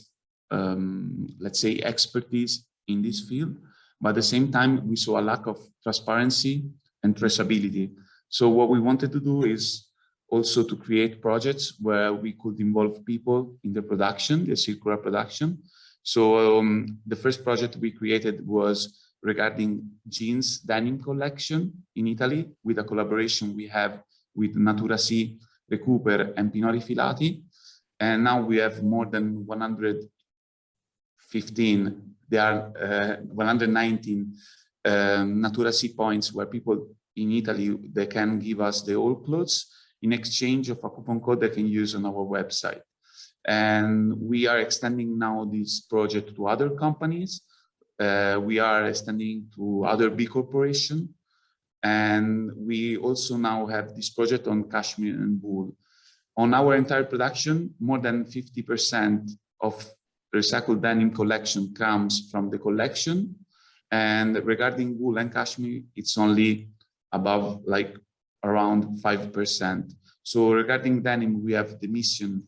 let's say, expertise in this field, but at the same time, we saw a lack of transparency and traceability. So what we wanted to do is also to create projects where we could involve people in the production, the circular production. So the first project we created was regarding jeans denim collection in Italy, with a collaboration we have with Natura C, Recuper, and Pinoli Filati. And now we have more than 115, there are 119 Natura C points where people in Italy, they can give us the old clothes in exchange of a coupon code they can use on our website. And we are extending now this project to other companies. We are extending to other big corporations. And we also now have this project on cashmere and wool. On our entire production, more than 50% of recycled denim collection comes from the collection. And regarding wool and cashmere, it's only above like around 5%. So regarding denim, we have the mission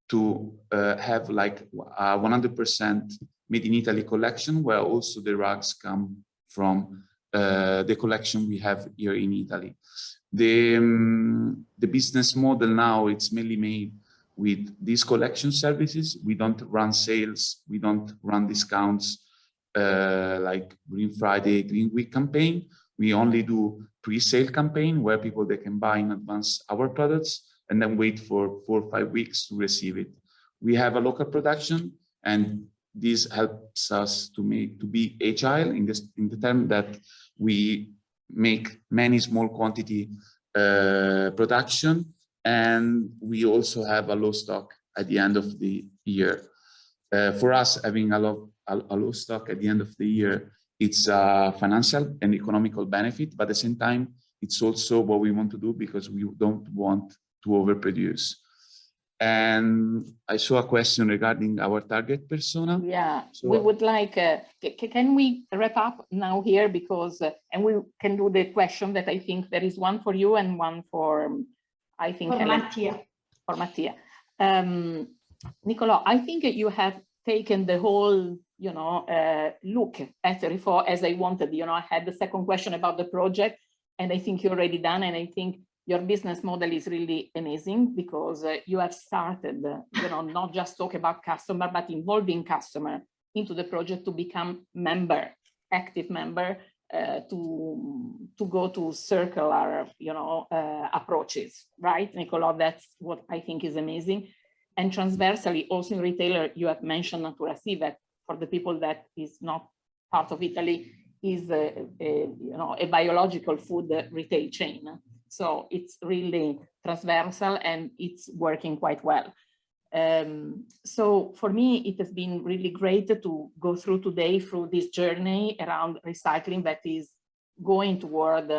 to have like 100% made in Italy collection, where also the rugs come from the collection we have here in Italy. The business model now, it's mainly made with these collection services. We don't run sales, we don't run discounts like Green Friday, Green Week campaign. We only do pre-sale campaign where people, they can buy in advance our products and then wait for 4 or 5 weeks to receive it. We have a local production, and this helps us to be agile in the term that we make many small quantity production, and we also have a low stock at the end of the year. For us, having a low stock at the end of the year, it's a financial and economical benefit, but at the same time, it's also what we want to do because we don't want to overproduce. And I saw a question regarding our target persona. Yeah, so, we would like, can we wrap up now here, because, and we can do the question that I think there is one for you and one for, I think, for Mattia. For Mattia. Nicolò, I think you have taken the whole, look at Rifò as I wanted. I had the second question about the project, and I think you're already done. And I think your business model is really amazing, because you have started, not just talk about customer, but involving customer into the project to become member, active member, to go to circular, approaches, right, Nicolò? That's what I think is amazing. And transversally, also in retailer, you have mentioned Natura C, that for the people that is not part of Italy, is a biological food retail chain. So it's really transversal and it's working quite well. So for me, it has been really great to go through today through this journey around recycling that is going toward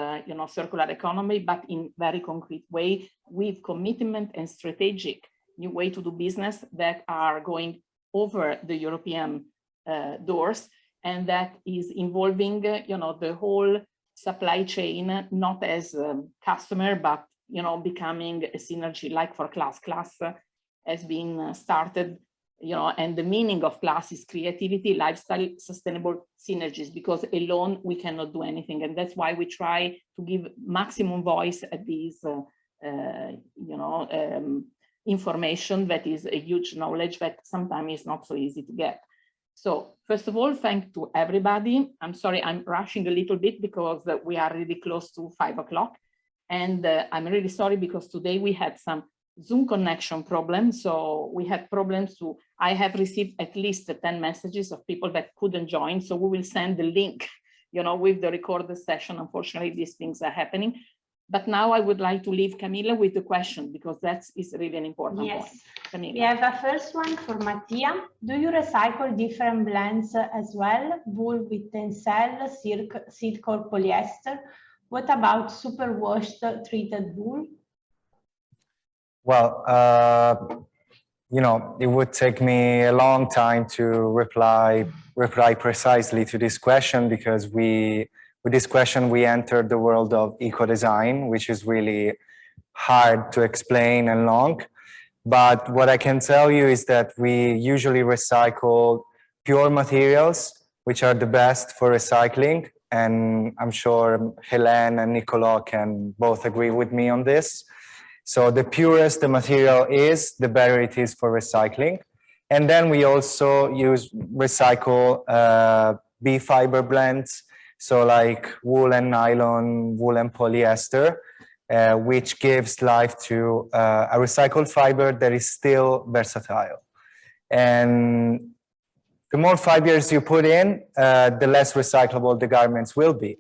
circular economy, but in very concrete way, with commitment and strategic new way to do business that are going over the European doors, and that is involving the whole supply chain, not as a customer, but becoming a synergy, like for C.L.A.S.S has been started, and the meaning of C.L.A.S S is creativity, lifestyle, sustainable synergies, because alone we cannot do anything. And that's why we try to give maximum voice at these, information that is a huge knowledge that sometimes is not so easy to get. So first of all, thank to everybody. I'm sorry, I'm rushing a little bit because we are really close to 5 o'clock. And I'm really sorry because today we had some Zoom connection problems. So we had problems I have received at least 10 messages of people that couldn't join. So we will send the link, with the recorded session. Unfortunately, these things are happening. But now I would like to leave Camilla with the question, because that is really an important point. Camilla. We have a first one for Mattia. Do you recycle different blends as well? Wool with textile, silk or polyester? What about superwashed treated wool? Well, it would take me a long time to reply precisely to this question, because with this question, we entered the world of eco-design, which is really hard to explain and long. But what I can tell you is that we usually recycle pure materials, which are the best for recycling. And I'm sure Hélène and Nicolas can both agree with me on this. So the purest the material is, the better it is for recycling. And then we also recycle bee fiber blends. So like wool and nylon, wool and polyester, which gives life to a recycled fiber that is still versatile. And the more fibers you put in, the less recyclable the garments will be.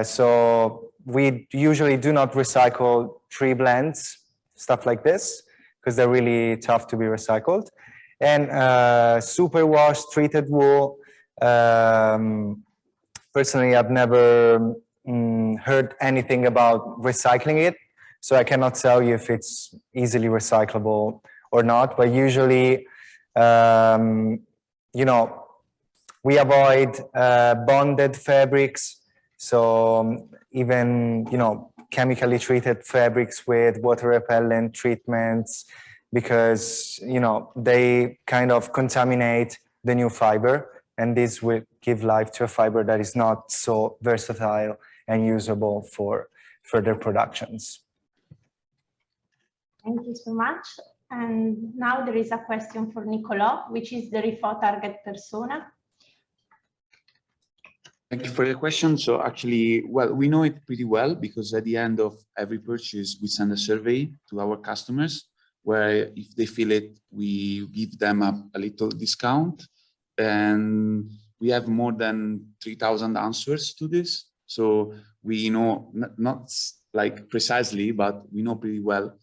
So we usually do not recycle tree blends, stuff like this, because they're really tough to be recycled. And superwash treated wool, personally, I've never heard anything about recycling it, so I cannot tell you if it's easily recyclable or not. But usually, we avoid bonded fabrics. So even, chemically treated fabrics with water repellent treatments, because, they kind of contaminate the new fiber. And this will give life to a fiber that is not so versatile and usable for further productions. Thank you so much. And now there is a question for Nicolas, which is the Rifò target persona. Thank you for the question. So actually, well, we know it pretty well, because at the end of every purchase, we send a survey to our customers, where if they fill it, we give them a little discount. And we have more than 3,000 answers to this. So we know, not like precisely, but we know pretty well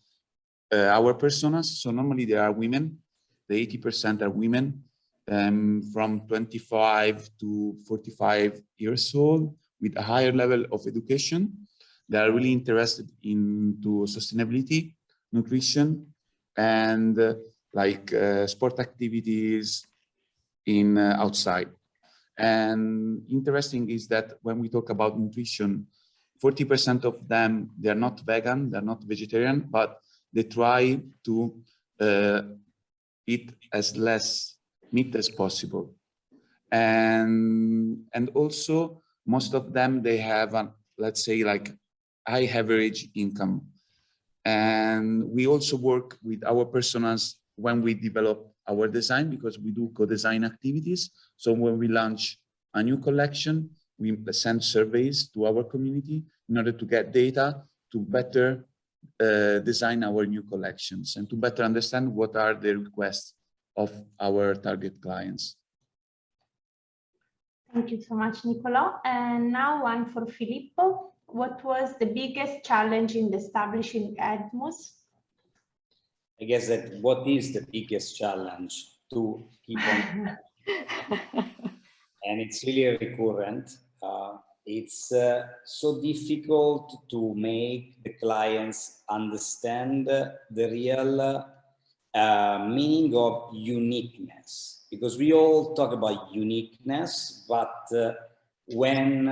our personas. So normally there are women, the 80% are women, from 25 to 45 years old, with a higher level of education. They are really interested into sustainability, nutrition, and sport activities in outside. And interesting is that when we talk about nutrition, 40% of them, they're not vegan, they're not vegetarian, but they try to eat as less meat as possible. And also most of them, they have let's say like high average income. And we also work with our personas when we develop our design, because we do co-design activities. So when we launch a new collection, we send surveys to our community in order to get data to better design our new collections and to better understand what are the requests of our target clients. Thank you so much, Nicolas. And now one for Filippo. What was the biggest challenge in establishing EDMOS? I guess that what is the biggest challenge to keep on, and it's really recurrent. It's so difficult to make the clients understand the real meaning of uniqueness, because we all talk about uniqueness, but when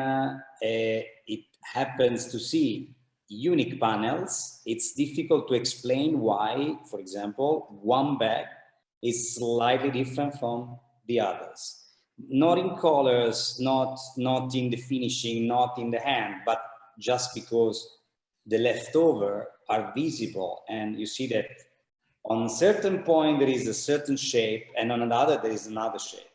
it happens to see unique panels, it's difficult to explain why, for example, one bag is slightly different from the others. Not in colors, not in the finishing, not in the hand, but just because the leftover are visible, and you see that on a certain point there is a certain shape, and on another there is another shape.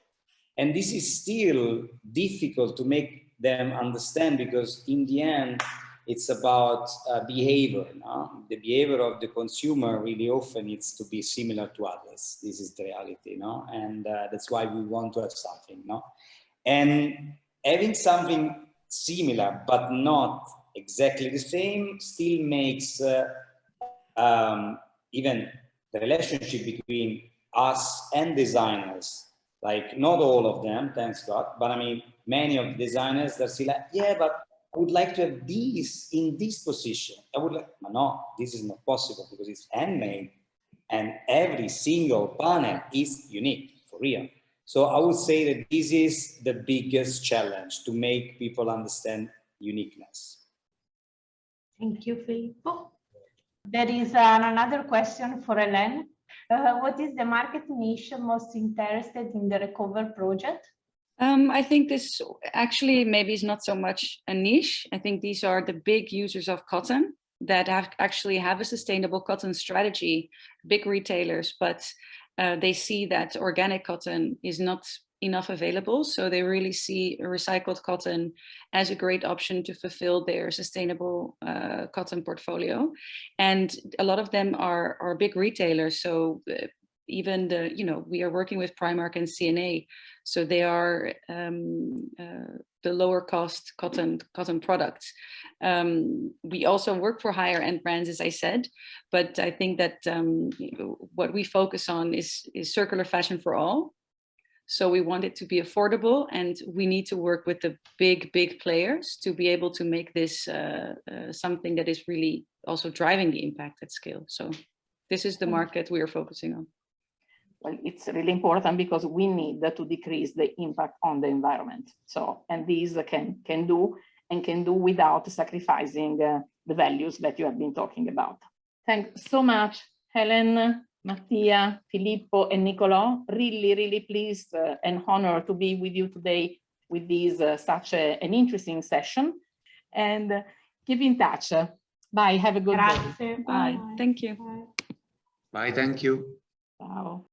And this is still difficult to make them understand, because in the end, it's about behavior. No? The behavior of the consumer really often needs to be similar to others. This is the reality, no? And that's why we want to have something, no? And having something similar but not exactly the same still makes even the relationship between us and designers, like not all of them, thanks God, but I mean, many of the designers, they're still like, yeah, but I would like to have these in this position. I would like, no, this is not possible because it's handmade and every single panel is unique, for real. So I would say that this is the biggest challenge, to make people understand uniqueness. Thank you, Filippo. There is another question for Hélène. What is the market niche most interested in the Recover project? I think this actually maybe is not so much a niche. I think these are the big users of cotton that actually have a sustainable cotton strategy, big retailers, but they see that organic cotton is not enough available. So they really see recycled cotton as a great option to fulfill their sustainable cotton portfolio. And a lot of them are big retailers. So even the, we are working with Primark and C.L.A.S. So they are the lower cost cotton products. We also work for higher end brands, as I said, but I think that what we focus on is circular fashion for all. So we want it to be affordable, and we need to work with the big players to be able to make this something that is really also driving the impact at scale. So this is the market we are focusing on. Well, it's really important because we need to decrease the impact on the environment. So, and these can do without sacrificing the values that you have been talking about. Thanks so much, Hélène, Mattia, Filippo, and Nicolò. Really pleased and honored to be with you today with this such an interesting session. And keep in touch. Bye. Have a good day. Bye. Thank you. Bye. Bye. Thank you. Ciao.